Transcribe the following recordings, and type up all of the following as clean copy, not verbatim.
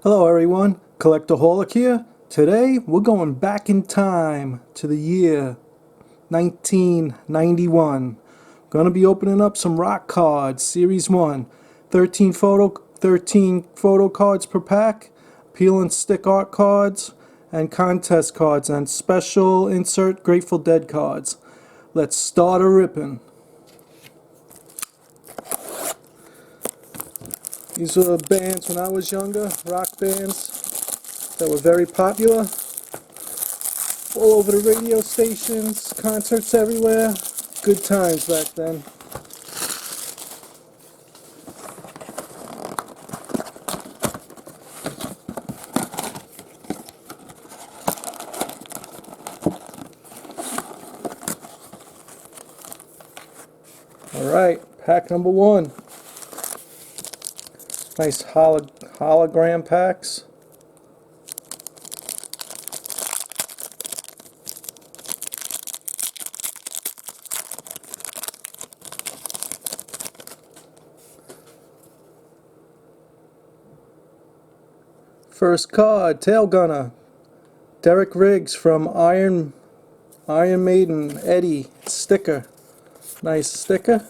Hello everyone, Collectaholic here. Today we're going back in time to the year 1991. Going to be opening up some Rockcards Series One. 13 photo cards per pack, peel and stick art cards, and contest cards, and special insert Grateful Dead cards. Let's start a ripping. These were bands when I was younger, rock bands that were very popular. All over the radio stations, concerts everywhere. Good times back then. Alright, pack number one. Nice hologram packs. First card, Tail Gunner. Derek Riggs from Iron Maiden, Eddie sticker. Nice sticker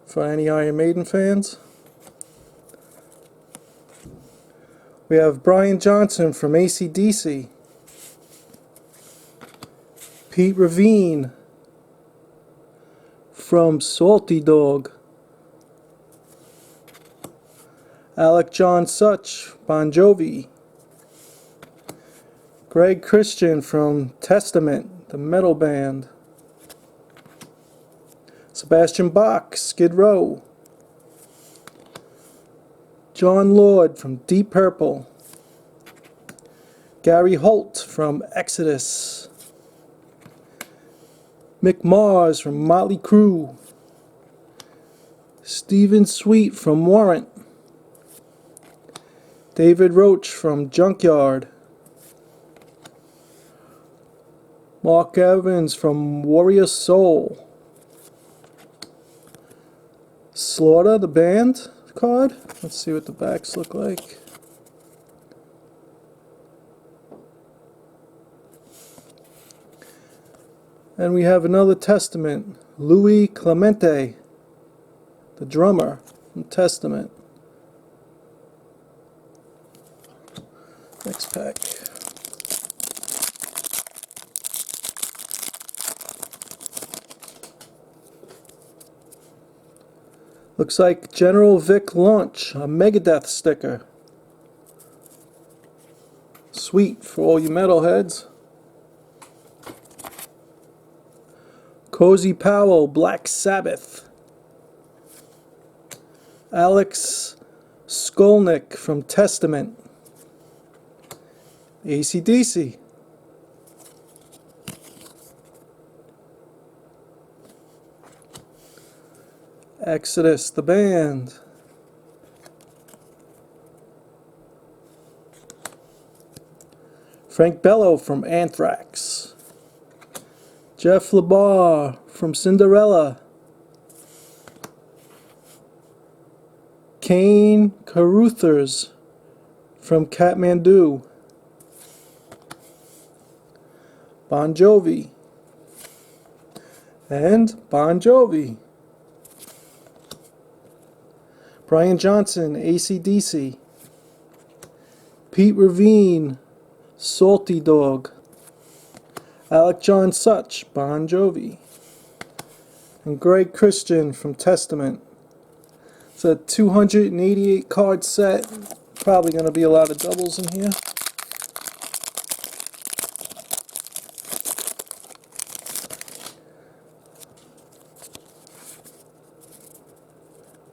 for any Iron Maiden fans. We have Brian Johnson from AC/DC. Pete Ravine from Salty Dog. Alec John Such, Bon Jovi. Greg Christian from Testament, the metal band. Sebastian Bach, Skid Row. John Lord from Deep Purple. Gary Holt from Exodus. Mick Mars from Motley Crue. Stephen Sweet from Warrant. David Roach from Junkyard. Mark Evans from Warrior Soul. Slaughter, the band card. Let's see what the backs look like. And we have another Testament. Louis Clemente, the drummer from Testament. Next pack. Looks like General Vic Launch, a Megadeth sticker. Sweet for all you metalheads. Cozy Powell, Black Sabbath. Alex Skolnick from Testament. AC/DC. Exodus, the band. Frank Bello from Anthrax. Jeff LeBar from Cinderella. Kane Caruthers from Kathmandu. Bon Jovi. And Bon Jovi. Brian Johnson, AC/DC. Pete Ravine, Salty Dog. Alec John Such, Bon Jovi. And Greg Christian from Testament. It's a 288 card set. Probably going to be a lot of doubles in here.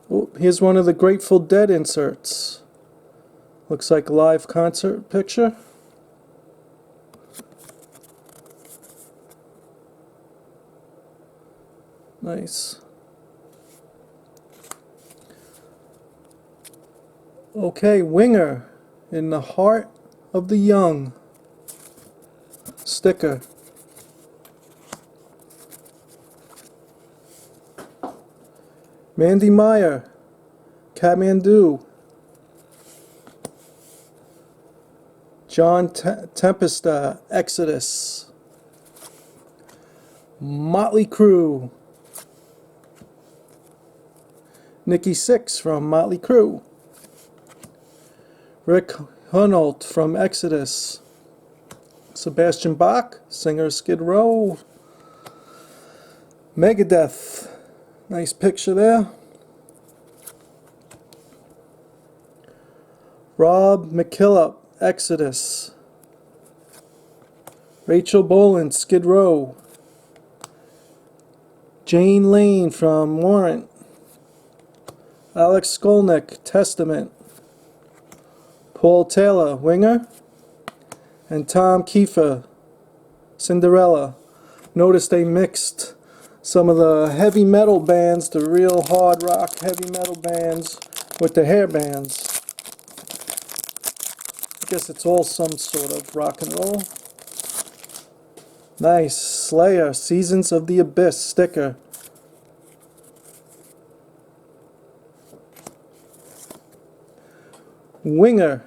Oh, here's one of the Grateful Dead inserts. Looks like a live concert picture. Nice. Okay, Winger, in the Heart of the Young sticker. Mandy Meyer, Kathmandu. John Tempesta, Exodus. Motley Crue. Nikki Sixx from Motley Crue. Rick Hunolt from Exodus. Sebastian Bach, singer of Skid Row. Megadeth, nice picture there. Rob McKillop, Exodus. Rachel Boland, Skid Row. Jane Lane from Warrant. Alex Skolnick, Testament. Paul Taylor, Winger. And Tom Kiefer, Cinderella. Notice they mixed some of the heavy metal bands, the real hard rock heavy metal bands, with the hair bands. I guess it's all some sort of rock and roll. Nice. Slayer, Seasons of the Abyss sticker. Winger.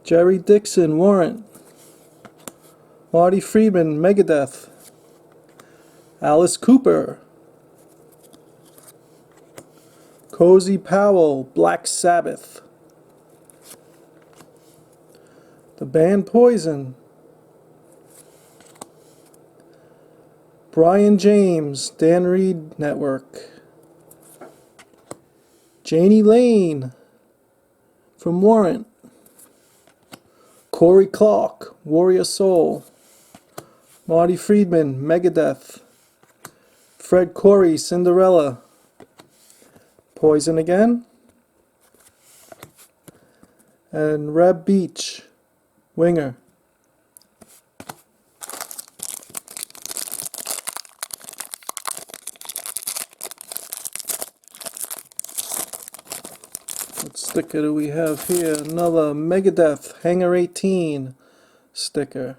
Jerry Dixon, Warrant. Marty Friedman, Megadeth. Alice Cooper. Cozy Powell, Black Sabbath. The band Poison. Brian James, Dan Reed Network. Janie Lane from Warrant. Corey Clark, Warrior Soul. Marty Friedman, Megadeth. Fred Corey, Cinderella. Poison again. And Reb Beach, Winger. What sticker do we have here? Another Megadeth Hangar 18 sticker.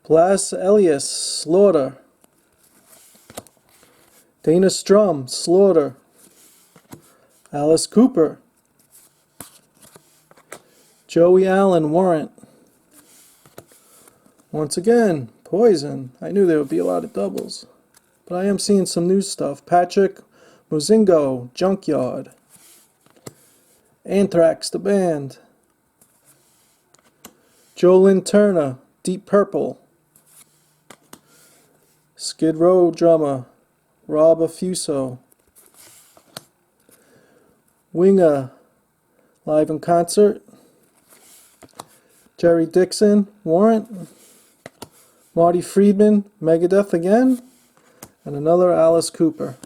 Blas Elias, Slaughter. Dana Strum, Slaughter. Alice Cooper. Joey Allen, Warrant. Once again, Poison. I knew there would be a lot of doubles. But I am seeing some new stuff. Patrick Mozingo, Junkyard. Anthrax, the band. Jolyn Turner, Deep Purple. Skid Row drummer, Rob Affuso. Winger, live in concert. Jerry Dixon, Warrant. Marty Friedman, Megadeth again. And another Alice Cooper.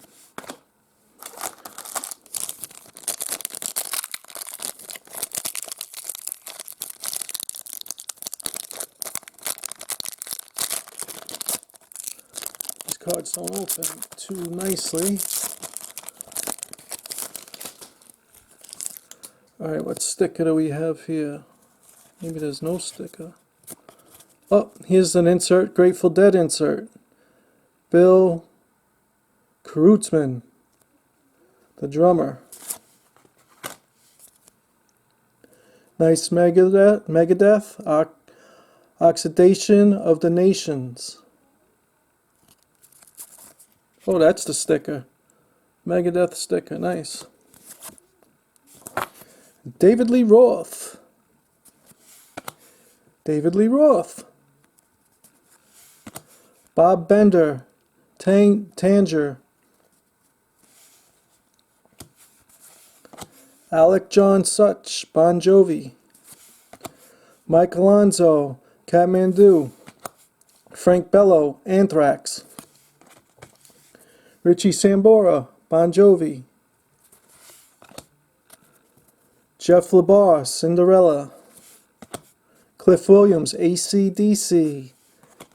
These cards don't open too nicely. Alright, what sticker do we have here? Maybe there's no sticker. Oh, here's an insert, Grateful Dead insert. Bill Kreutzmann, the drummer. Nice Megadeth, Oxidation of the Nations. Oh, that's the sticker. Megadeth sticker, nice. David Lee Roth. David Lee Roth. Bob Bender, Tanger. Alec John Such, Bon Jovi. Mike Alonso, Kathmandu. Frank Bello, Anthrax. Richie Sambora, Bon Jovi. Jeff LeBar, Cinderella. Cliff Williams, AC/DC.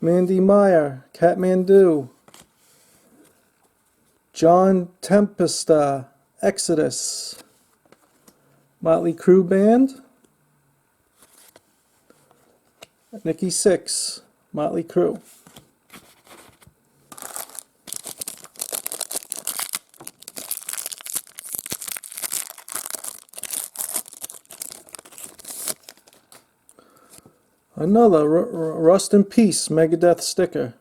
Mandy Meyer, Kathmandu. John Tempesta, Exodus. Motley Crue Band. Nikki Sixx, Motley Crue. Another Rust in Peace Megadeth sticker.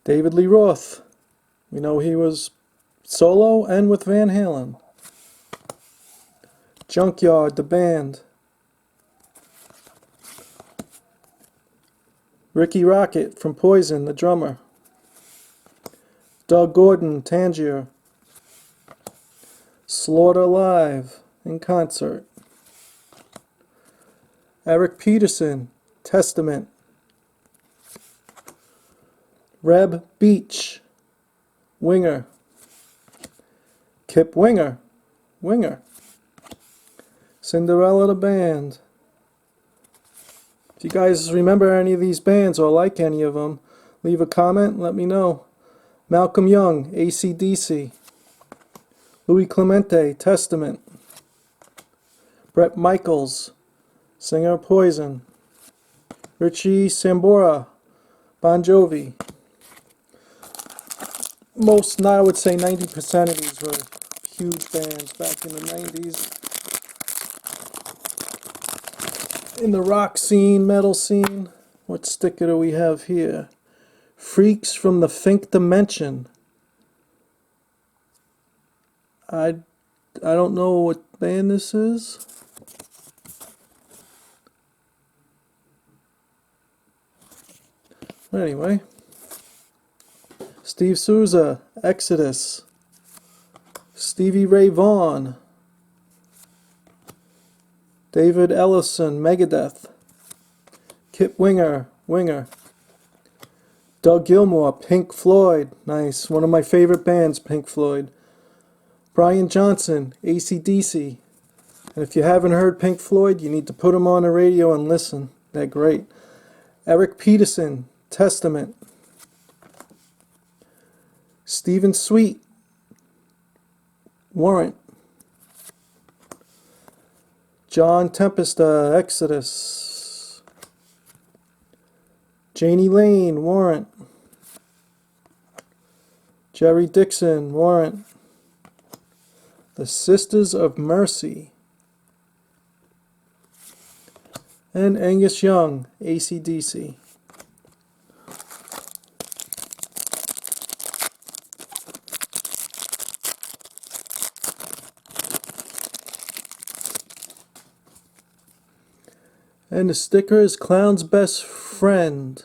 David Lee Roth. We know he was solo and with Van Halen. Junkyard, the band. Ricky Rocket from Poison, the drummer. Doug Gordon, Tangier. Slaughter live in concert. Eric Peterson, Testament. Reb Beach, Winger. Kip Winger, Winger. Cinderella the band. If you guys remember any of these bands or like any of them, leave a comment and let me know. Malcolm Young, AC/DC. Louis Clemente, Testament. Bret Michaels, singer of Poison. Richie Sambora, Bon Jovi. Most, I would say 90% of these were huge bands back in the 90s. In the rock scene, metal scene, what sticker do we have here? Freaks from the Fink Dimension. I don't know what band this is. Anyway. Steve Souza, Exodus. Stevie Ray Vaughan. David Ellison, Megadeth. Kip Winger, Winger. Doug Gilmour, Pink Floyd. Nice. One of my favorite bands, Pink Floyd. Brian Johnson, AC/DC. And if you haven't heard Pink Floyd, you need to put them on the radio and listen. They're great. Eric Peterson, Testament. Stephen Sweet, Warrant. John Tempesta, Exodus. Janie Lane, Warrant. Jerry Dixon, Warrant. The Sisters of Mercy. And Angus Young, AC/DC. And the sticker is Clown's Best Friend.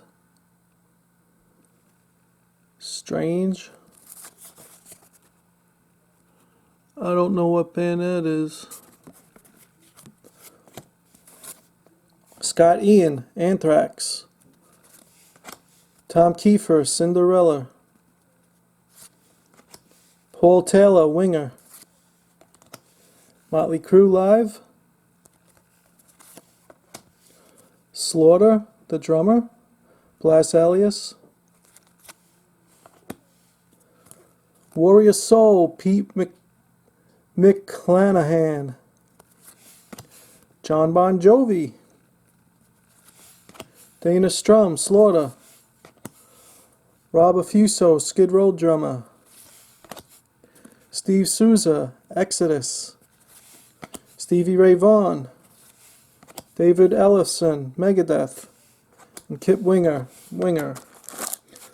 Strange. I don't know what band that is. Scott Ian, Anthrax. Tom Kiefer, Cinderella. Paul Taylor, Winger. Motley Crue live. Slaughter, the drummer. Blas Alias. Warrior Soul, Pete McClanahan. John Bon Jovi. Dana Strum, Slaughter. Rob Affuso, Skid Row drummer. Steve Souza, Exodus. Stevie Ray Vaughan. David Ellison, Megadeth. And Kip Winger, Winger.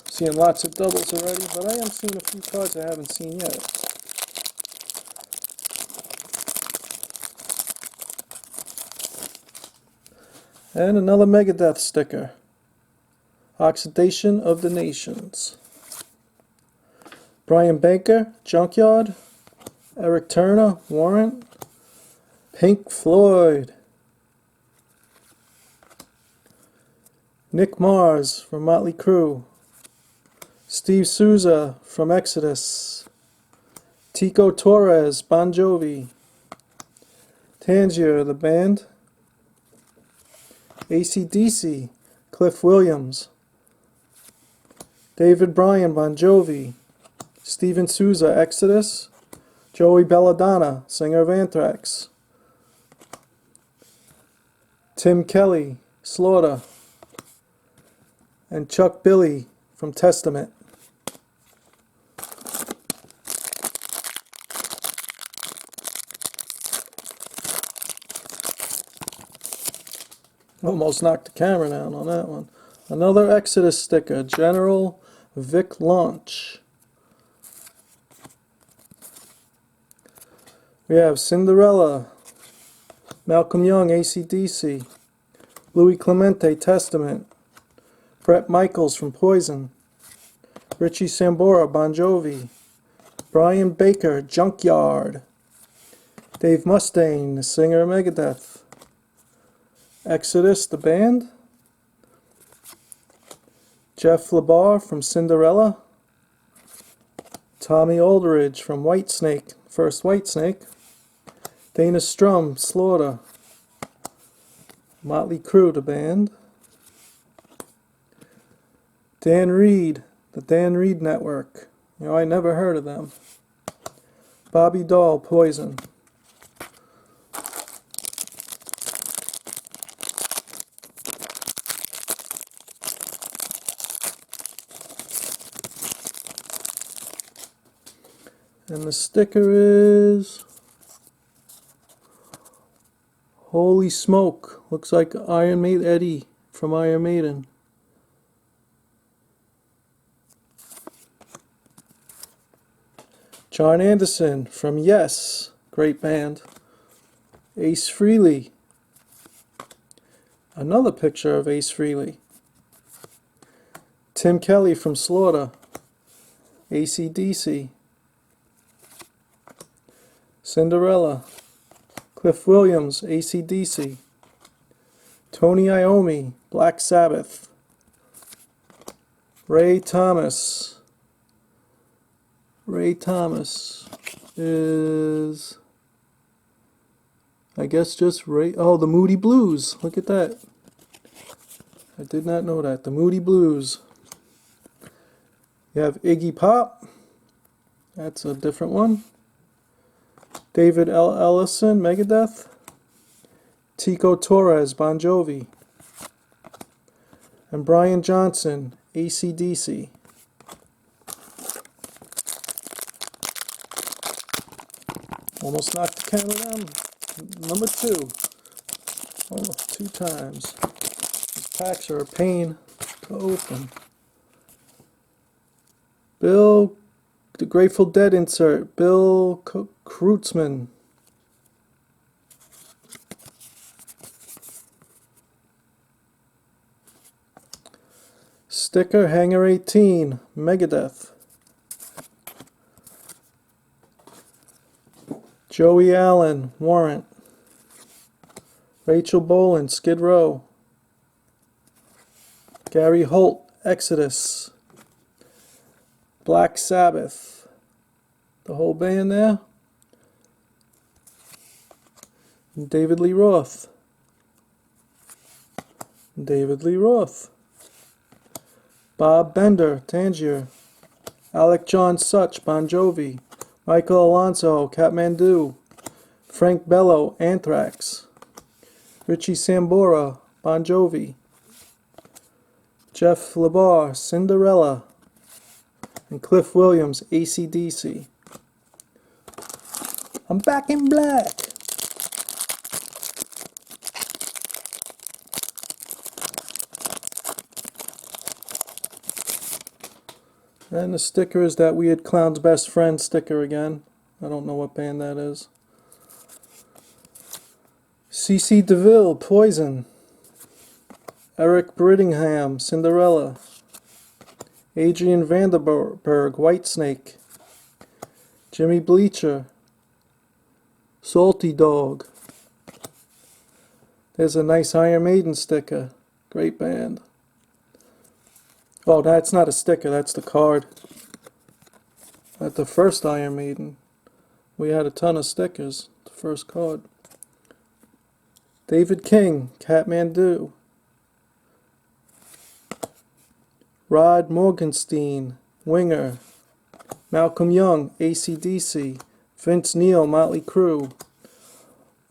Seeing lots of doubles already, but I am seeing a few cards I haven't seen yet. And another Megadeth sticker. Oxidation of the Nations. Brian Baker, Junkyard. Eric Turner, Warrant. Pink Floyd. Nick Mars from Motley Crue. Steve Souza from Exodus. Tico Torres, Bon Jovi. Tangier, the band. AC/DC, Cliff Williams. David Bryan, Bon Jovi. Steven Souza, Exodus. Joey Belladonna, singer of Anthrax. Tim Kelly, Slaughter. And Chuck Billy from Testament. Almost knocked the camera down on that one. Another Exodus sticker, General Vic Launch. We have Cinderella, Malcolm Young, AC/DC, Louis Clemente, Testament, Bret Michaels from Poison, Richie Sambora, Bon Jovi, Brian Baker, Junkyard, Dave Mustaine, the singer of Megadeth, Exodus, the band, Jeff LeBar from Cinderella, Tommy Aldridge from Whitesnake, first Whitesnake, Dana Strum, Slaughter, Motley Crue, the band, Dan Reed, the Dan Reed Network. You know, I never heard of them. Bobby Dahl, Poison. And the sticker is... Holy smoke. Looks like Iron Maiden Eddie from Iron Maiden. John Anderson from Yes. Great band. Ace Frehley. Another picture of Ace Frehley. Tim Kelly from Slaughter. AC/DC. Cinderella. Cliff Williams, AC/DC. Tony Iommi, Black Sabbath. Ray Thomas. Ray Thomas is, I guess, just Ray. Oh, the Moody Blues. Look at that. I did not know that. The Moody Blues. You have Iggy Pop. That's a different one. David L. Ellison, Megadeth. Tico Torres, Bon Jovi. And Brian Johnson, AC/DC. Almost knocked the camera down. Number 2. Almost 2 times. These packs are a pain to open. Bill, the Grateful Dead insert. Bill Kreutzmann. Sticker, Hangar 18, Megadeth. Joey Allen, Warrant. Rachel Bolan, Skid Row. Gary Holt, Exodus. Black Sabbath. The whole band there. And David Lee Roth. David Lee Roth. Bob Bender, Tangier. Alec John Such, Bon Jovi. Michael Alonso, Kathmandu. Frank Bello, Anthrax. Richie Sambora, Bon Jovi. Jeff LeBar, Cinderella. And Cliff Williams, AC/DC. I'm back in black. And the sticker is that Weird Clown's Best Friend sticker again. I don't know what band that is. C.C. DeVille, Poison. Eric Brittingham, Cinderella. Adrian Vanderberg, Whitesnake. Jimmy Bleacher, Salty Dog. There's a nice Iron Maiden sticker. Great band. Oh, that's not a sticker, that's the card. At the first Iron Maiden, we had a ton of stickers. The first card. David King, Kathmandu. Rod Morgenstein, Winger. Malcolm Young, AC/DC. Vince Neil, Motley Crue.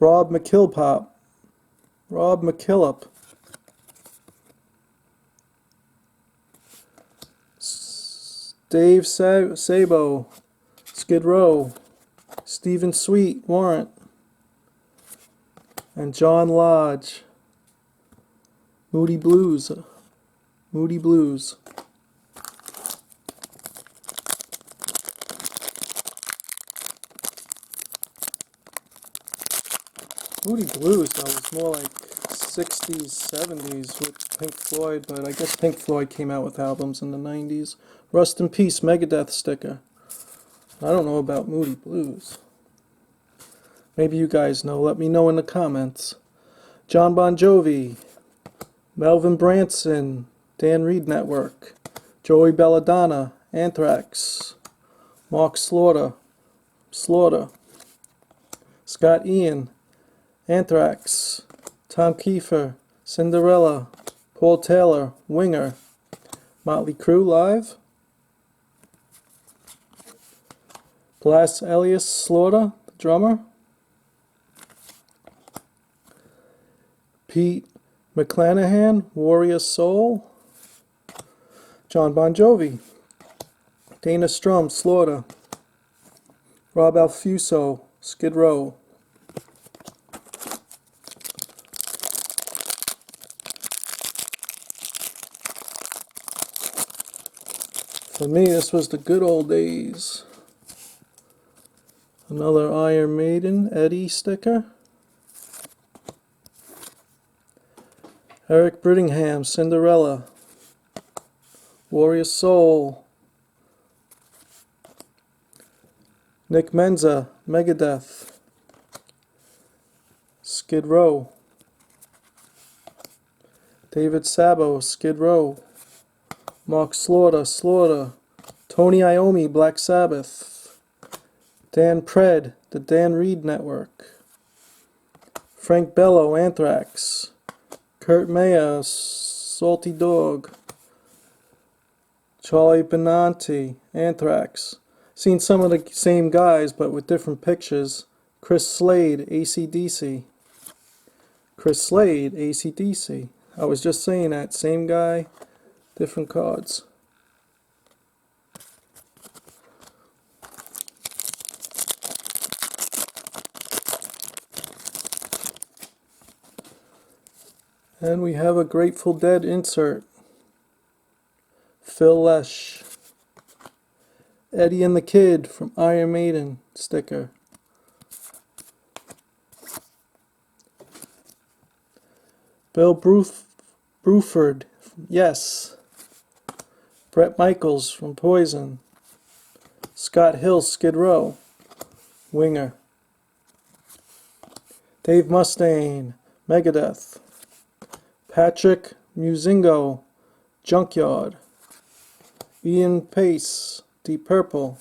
Rob McKillop. Dave Sabo, Skid Row. Stephen Sweet, Warrant. And John Lodge, Moody Blues. Moody Blues. Moody Blues, though, was more like 60s, 70s with Pink Floyd, but I guess Pink Floyd came out with albums in the 90s. Rust in Peace, Megadeth sticker. I don't know about Moody Blues. Maybe you guys know. Let me know in the comments. John Bon Jovi, Melvin Branson, Dan Reed Network, Joey Belladonna, Anthrax, Mark Slaughter, Scott Ian, Anthrax, Tom Kiefer, Cinderella, Paul Taylor, Winger, Motley Crue Live, Blas Elias Slaughter, the drummer, Pete McClanahan, Warrior Soul, John Bon Jovi, Dana Strum, Slaughter, Rob Alfuso, Skid Row. For me, this was the good old days. Another Iron Maiden, Eddie sticker. Eric Brittingham, Cinderella. Warrior Soul. Nick Menza, Megadeth. Skid Row. David Sabo, Skid Row. Mark Slaughter. Tony Iommi, Black Sabbath. Dan Pred, the Dan Reed Network. Frank Bello, Anthrax. Kurt Meyer, Salty Dog. Charlie Benanti, Anthrax. Seen some of the same guys, but with different pictures. Chris Slade, AC/DC. Chris Slade, AC/DC. I was just saying that. Same guy, different cards. And we have a Grateful Dead insert. Phil Lesh. Eddie and the Kid from Iron Maiden sticker. Bill Bruford, Yes. Bret Michaels from Poison. Scott Hill, Skid Row. Winger. Dave Mustaine, Megadeth. Patrick Muzingo, Junkyard. Ian Pace, Deep Purple.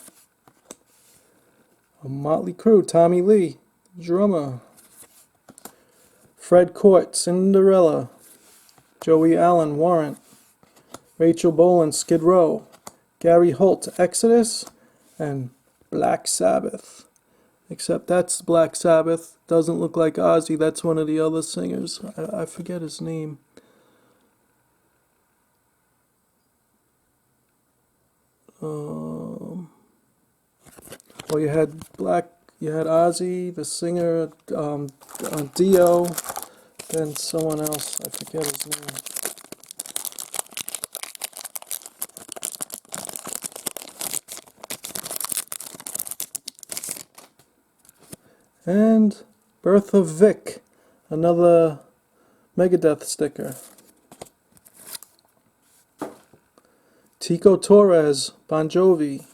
A Motley Crue, Tommy Lee, drummer. Fred Court, Cinderella. Joey Allen, Warrant. Rachel Boland, Skid Row. Gary Holt, Exodus. And Black Sabbath. Except that's Black Sabbath. Doesn't look like Ozzy. That's one of the other singers. I forget his name. Well, you had Ozzy, the singer, Dio, then someone else. I forget his name. And Birth of Vic, another Megadeth sticker. Tico Torres, Bon Jovi.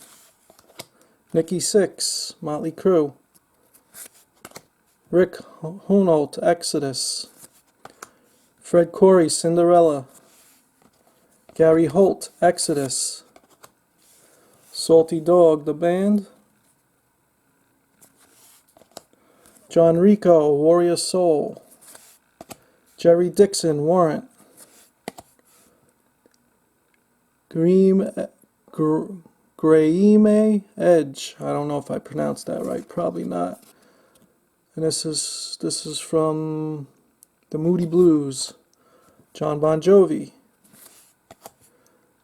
Nikki Sixx, Motley Crue. Rick Hunolt, Exodus. Fred Coury, Cinderella. Gary Holt, Exodus. Salty Dog, the band. John Rico, Warrior Soul. Jerry Dixon, Warrant. Graeme Edge. I don't know if I pronounced that right. Probably not. And this is from the Moody Blues. John Bon Jovi.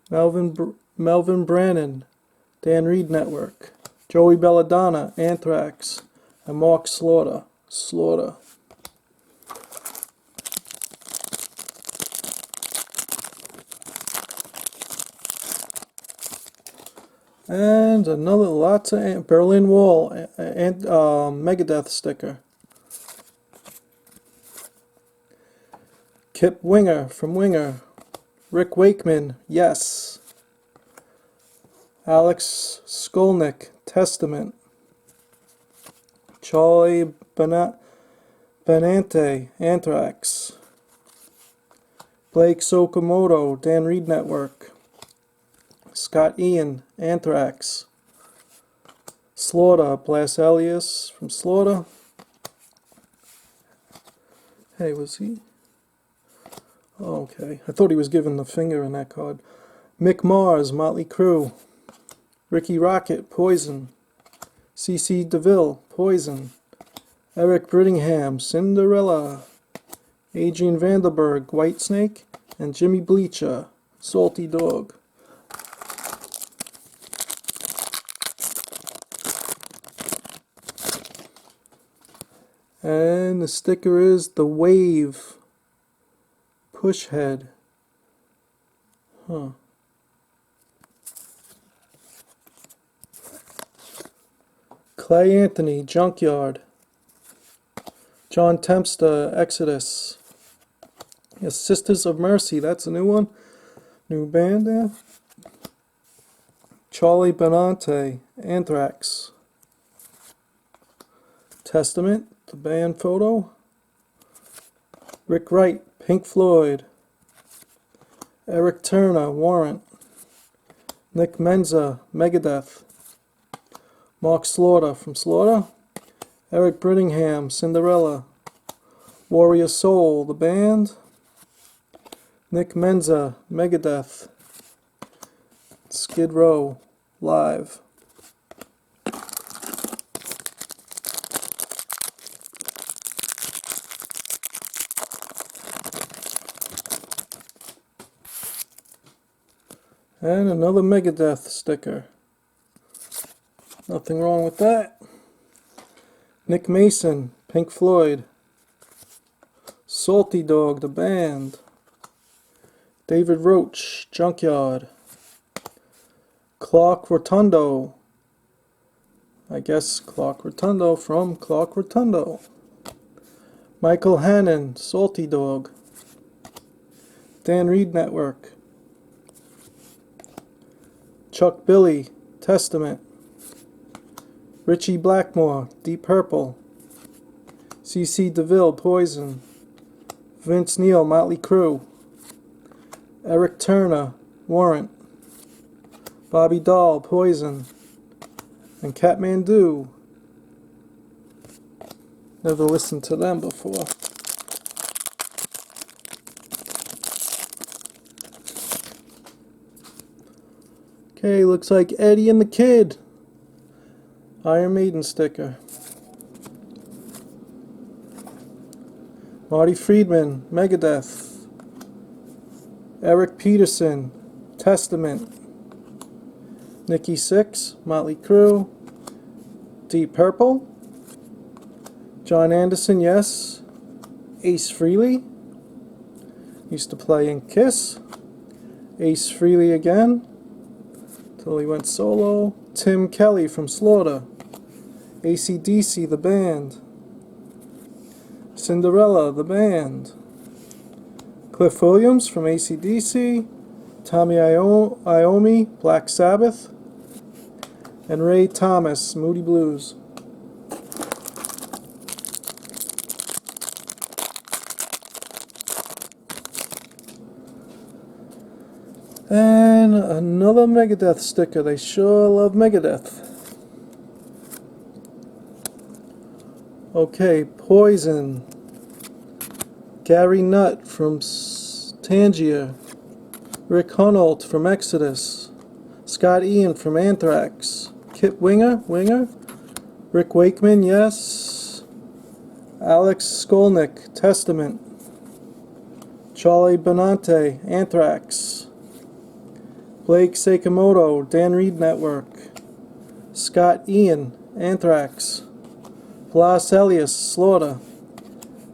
Melvin Brannon, Dan Reed Network. Joey Belladonna, Anthrax. And Mark Slaughter. And another lots of Berlin Wall and Megadeth sticker. Kip Winger from Winger. Rick Wakeman, Yes. Alex Skolnick, Testament. Charlie Benante, Anthrax. Blake Sokomoto, Dan Reed Network. Scott Ian, Anthrax. Slaughter, Blas Elias from Slaughter. Hey, was he? Oh, okay. I thought he was giving the finger in that card. Mick Mars, Motley Crue. Ricky Rocket, Poison. C.C. DeVille, Poison. Eric Brittingham, Cinderella. Adrian Vanderberg, Whitesnake. And Jimmy Bleacher, Salty Dog. And the sticker is the Wave Push Head. Huh. Clay Anthony, Junkyard. John Tempster, Exodus. Yes, Sisters of Mercy, that's a new one. New band there. Charlie Benante, Anthrax. Testament, the band photo. Rick Wright, Pink Floyd. Eric Turner, Warrant. Nick Menza, Megadeth. Mark Slaughter from Slaughter. Eric Brittingham, Cinderella. Warrior Soul, the band. Nick Menza, Megadeth. Skid Row, live. And another Megadeth sticker. Nothing wrong with that. Nick Mason, Pink Floyd. Salty Dog, the band. David Roach, Junkyard. Clark Rotundo. I guess Clark Rotundo from Clark Rotundo. Michael Hannon, Salty Dog. Dan Reed Network. Chuck Billy, Testament. Richie Blackmore, Deep Purple. C.C. DeVille, Poison. Vince Neil, Motley Crue. Eric Turner, Warrant. Bobby Dahl, Poison. And Kathmandu. Never listened to them before. Okay, looks like Eddie and the Kid. Iron Maiden sticker. Marty Friedman, Megadeth. Eric Peterson, Testament. Nikki Sixx, Motley Crue. Deep Purple. John Anderson, Yes. Ace Frehley. Used to play in Kiss. Ace Frehley again. Till he went solo. Tim Kelly from Slaughter. AC/DC, the band. Cinderella, the band. Cliff Williams from AC/DC. Tommy Iommi, Black Sabbath. And Ray Thomas, Moody Blues. And another Megadeth sticker. They sure love Megadeth. Okay, Poison. Gary Nutt from Tangier. Rick Hunolt from Exodus. Scott Ian from Anthrax. Kip Winger. Rick Wakeman, Yes. Alex Skolnick, Testament. Charlie Benante, Anthrax. Blake Sakamoto, Dan Reed Network. Scott Ian, Anthrax. Blas Elias, Slaughter.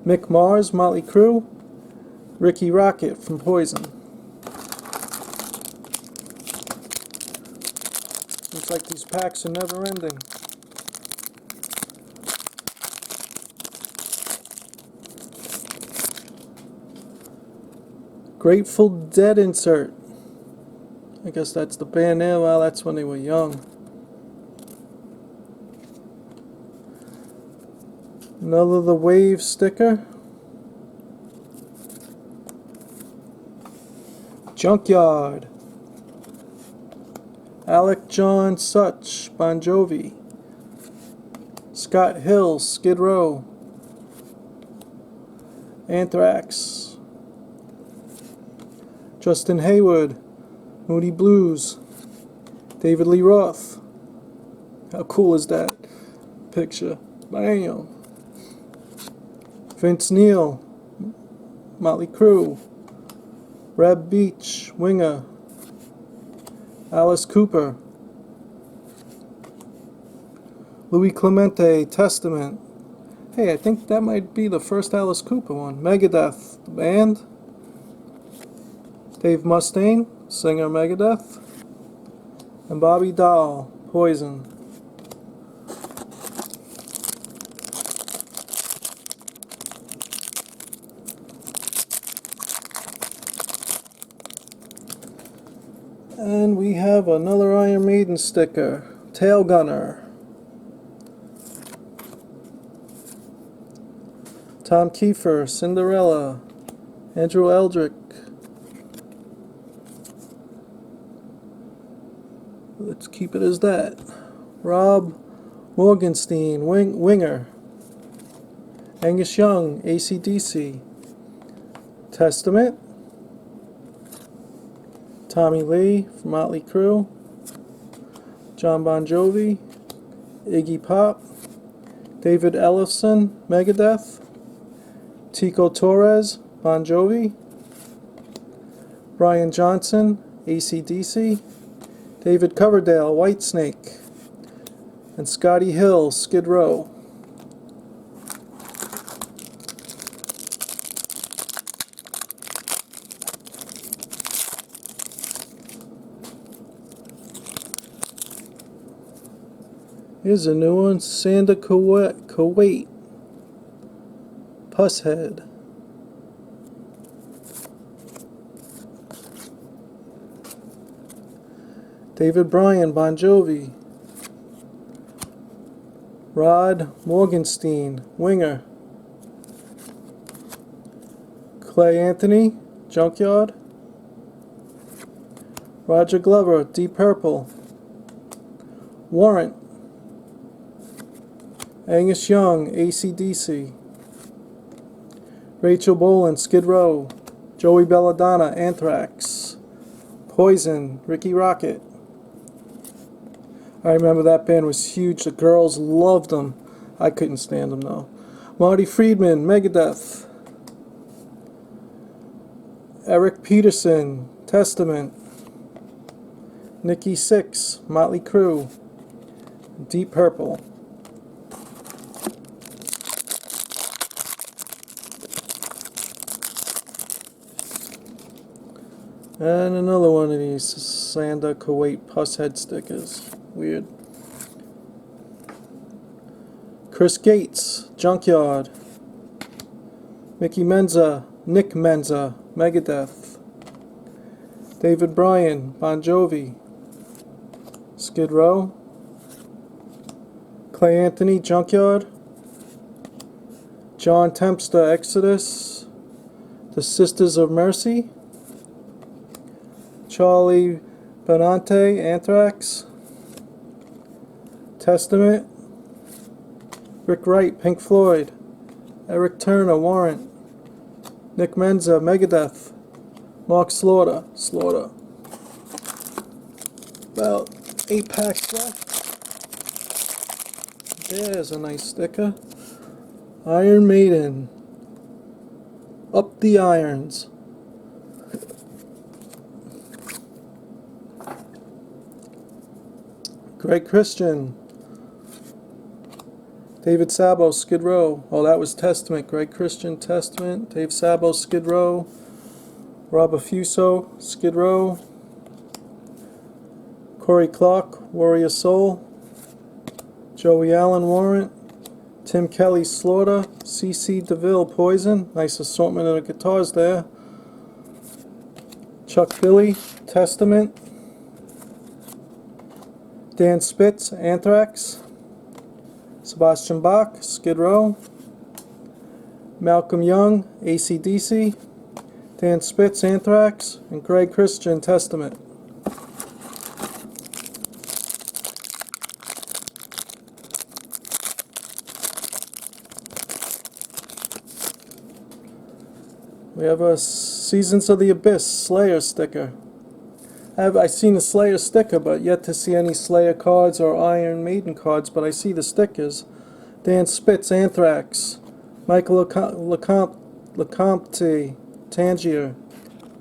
Mick Mars, Motley Crue. Ricky Rocket from Poison. Looks like these packs are never ending. Grateful Dead insert. I guess that's the band there. Well, that's when they were young. Another The Wave sticker. Junkyard. Alec John Such, Bon Jovi. Scott Hill, Skid Row. Anthrax. Justin Hayward, Moody Blues. David Lee Roth. How cool is that picture? Bam! Vince Neil, Motley Crue. Reb Beach, Winger. Alice Cooper. Louis Clemente, Testament. Hey, I think that might be the first Alice Cooper one. Megadeth, the band. Dave Mustaine, singer Megadeth. And Bobby Dahl, Poison. And we have another Iron Maiden sticker. Tail Gunner. Tom Kiefer, Cinderella. Andrew Eldrick. Let's keep it as that. Rob Morgenstein, Winger. Angus Young, AC/DC. Testament. Tommy Lee from Motley Crue. John Bon Jovi. Iggy Pop. David Ellefson, Megadeth. Tico Torres, Bon Jovi. Brian Johnson, AC/DC. David Coverdale, Whitesnake. And Scotty Hill, Skid Row. Here's a new one, Sander Kuwait, Pusshead. David Bryan, Bon Jovi. Rod Morgenstein, Winger. Clay Anthony, Junkyard. Roger Glover, Deep Purple. Warrant. Angus Young, AC/DC. Rachel Bolan, Skid Row. Joey Belladonna, Anthrax. Poison, Ricky Rocket. I remember that band was huge. The girls loved them. I couldn't stand them though. Marty Friedman, Megadeth. Eric Peterson, Testament. Nikki Sixx, Motley Crue. Deep Purple. And another one of these Sander Kuwait Pusshead stickers. Weird. Chris Gates, Junkyard. Nick Menza, Megadeth. David Bryan, Bon Jovi. Skid Row. Clay Anthony, Junkyard. John Tempster, Exodus. The Sisters of Mercy. Charlie Benante, Anthrax. Testament. Rick Wright, Pink Floyd. Eric Turner, Warrant. Nick Menza, Megadeth. Mark Slaughter. About 8 packs left. There's a nice sticker. Iron Maiden. Up the Irons. Greg Christian. David Sabo, Skid Row. Oh, that was Testament. Greg Christian, Testament. Dave Sabo, Skid Row. Rob Affuso, Skid Row. Corey Clark, Warrior Soul. Joey Allen, Warrant. Tim Kelly, Slaughter. C.C. DeVille, Poison. Nice assortment of the guitars there. Chuck Billy, Testament. Dan Spitz, Anthrax. Sebastian Bach, Skid Row. Malcolm Young, AC/DC. Dan Spitz, Anthrax. And Greg Christian, Testament. We have a Seasons of the Abyss Slayer sticker. I've seen the Slayer sticker, but yet to see any Slayer cards or Iron Maiden cards, but I see the stickers. Dan Spitz, Anthrax. Michael LeCompte, Tangier.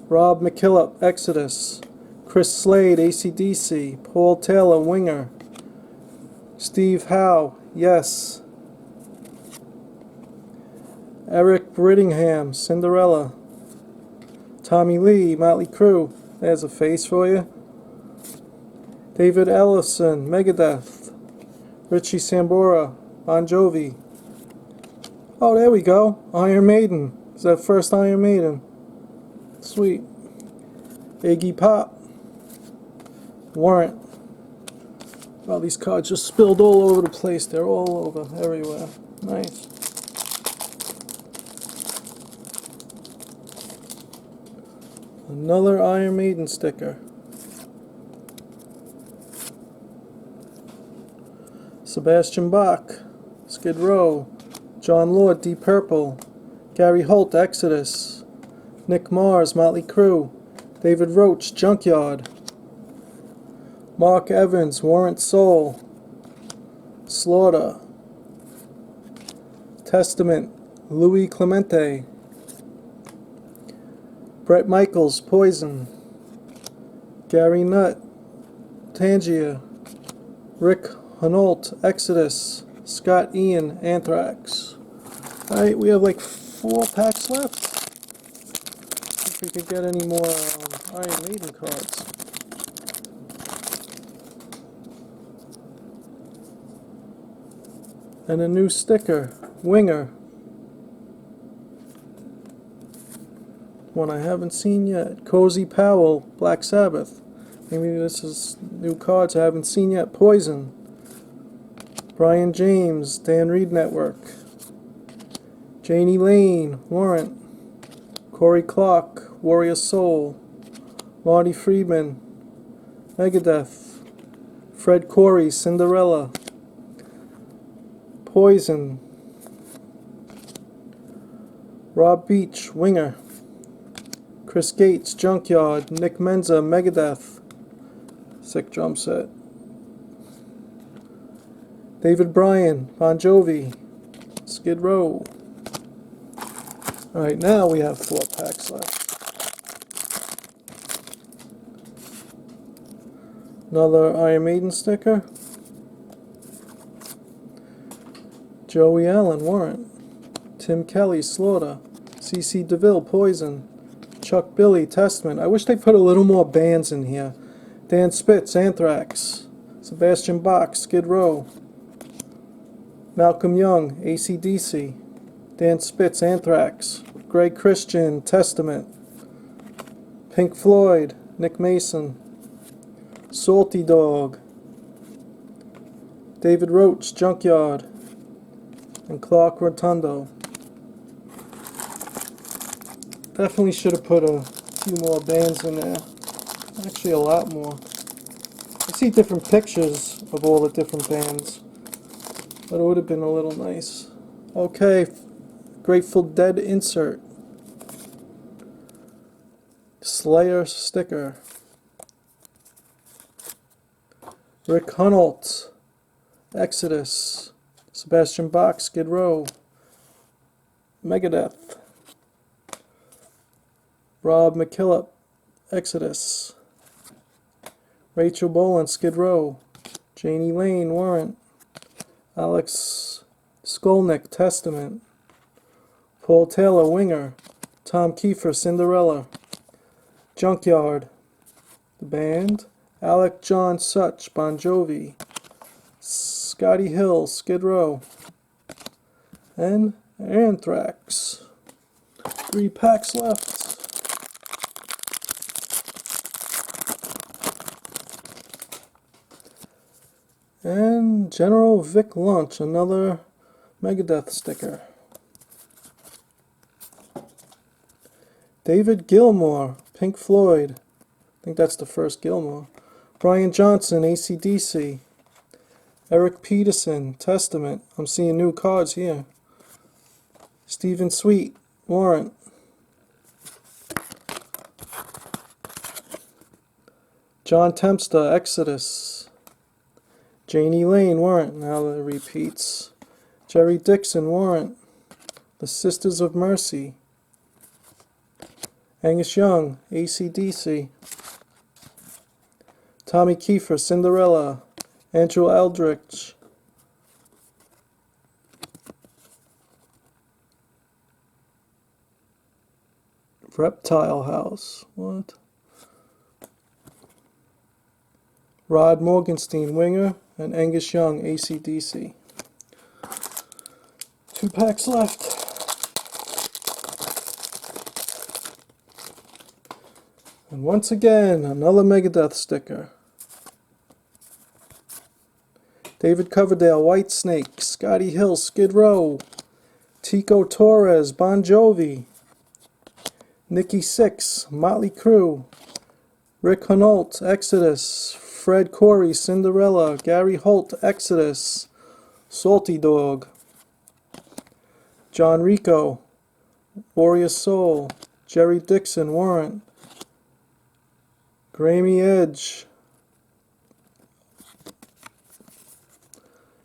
Rob McKillop, Exodus. Chris Slade, AC/DC. Paul Taylor, Winger. Steve Howe, Yes. Eric Brittingham, Cinderella. Tommy Lee, Motley Crue. There's a face for you. David Ellison, Megadeth. Richie Sambora, Bon Jovi. Oh, there we go. Iron Maiden. Is that first Iron Maiden? Sweet. Iggy Pop. Warrant. Well, these cards just spilled all over the place. They're all over, everywhere. Nice. Another Iron Maiden sticker. Sebastian Bach, Skid Row. John Lord, Deep Purple. Gary Holt, Exodus. Nick Mars, Motley Crue. David Roach, Junkyard. Mark Evans, Warrant Soul. Slaughter. Testament, Louis Clemente. Bret Michaels, Poison. Gary Nutt, Tangier. Rick Hunolt, Exodus. Scott Ian, Anthrax. Alright, we have like 4 packs left. See if we could get any more Iron Maiden cards. And a new sticker, Winger. One I haven't seen yet. Cozy Powell, Black Sabbath. Maybe this is new cards I haven't seen yet. Poison. Brian James, Dan Reed Network. Janie Lane, Warrant. Corey Clark, Warrior Soul. Marty Friedman, Megadeth. Fred Corey, Cinderella. Poison. Rob Beach, Winger. Chris Gates, Junkyard. Nick Menza, Megadeth. Sick drum set. David Bryan, Bon Jovi. Skid Row. Alright, now we have 4 packs left. Another Iron Maiden sticker. Joey Allen, Warrant. Tim Kelly, Slaughter. C.C. DeVille, Poison. Chuck Billy, Testament. I wish they put a little more bands in here. Dan Spitz, Anthrax. Sebastian Bach, Skid Row. Malcolm Young, AC/DC. Dan Spitz, Anthrax. Greg Christian, Testament. Pink Floyd, Nick Mason. Salty Dog. David Roach, Junkyard. And Clark Rotundo. Definitely should have put a few more bands in there. Actually, a lot more. I see different pictures of all the different bands, but it would have been a little nice. Okay, Grateful Dead insert. Slayer sticker. Rick Hunolt, Exodus. Sebastian Bach, Skid Row. Megadeth. Rob McKillop, Exodus. Rachel Boland, Skid Row. Janie Lane, Warrant. Alex Skolnick, Testament. Paul Taylor, Winger. Tom Kiefer, Cinderella. Junkyard, the band. Alec John Such, Bon Jovi. Scotty Hill, Skid Row. And Anthrax. 3 packs left. And General Vic Lunch, another Megadeth sticker. David Gilmour, Pink Floyd. I think that's the first Gilmour. Brian Johnson, AC/DC. Eric Peterson, Testament. I'm seeing new cards here. Stephen Sweet, Warrant. John Tempster, Exodus. Janie Lane, Warrant. Now the repeats. Jerry Dixon, Warrant. The Sisters of Mercy. Angus Young, AC/DC. Tommy Kiefer, Cinderella. Andrew Eldritch. Reptile House. What? Rod Morgenstein, Winger. And Angus Young, AC/DC. 2 packs left. And once again, another Megadeth sticker. David Coverdale, Whitesnake. Scotty Hill, Skid Row. Tico Torres, Bon Jovi. Nikki Sixx, Motley Crue. Rick Hunolt, Exodus. Fred Corey, Cinderella. Gary Holt, Exodus. Salty Dog. John Rico, Warrior Soul. Jerry Dixon, Warrant. Grammy Edge.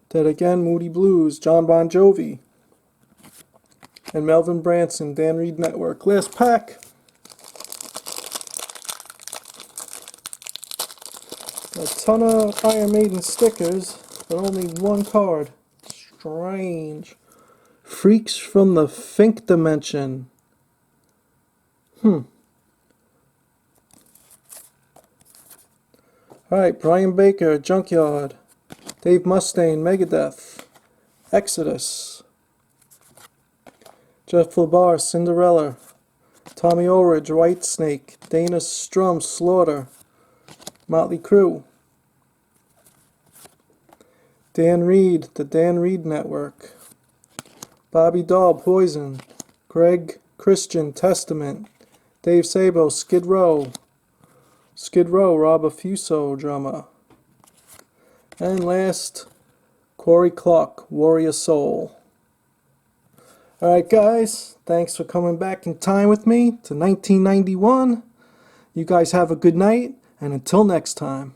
Dead Again, Moody Blues. John Bon Jovi. And Melvin Branson, Dan Reed Network. Last pack. A ton of Iron Maiden stickers, but only one card. Strange. Freaks from the Fink Dimension. Alright, Brian Baker, Junkyard. Dave Mustaine, Megadeth. Exodus. Jeff LaBar, Cinderella. Tommy Ulrich, Whitesnake. Dana Strum, Slaughter. Motley Crue. Dan Reed, the Dan Reed Network. Bobby Dahl, Poison. Greg Christian, Testament. Dave Sabo, Skid Row. Skid Row, Rob Affuso, drummer. And last, Corey Clark, Warrior Soul. Alright guys, thanks for coming back in time with me to 1991. You guys have a good night, and until next time.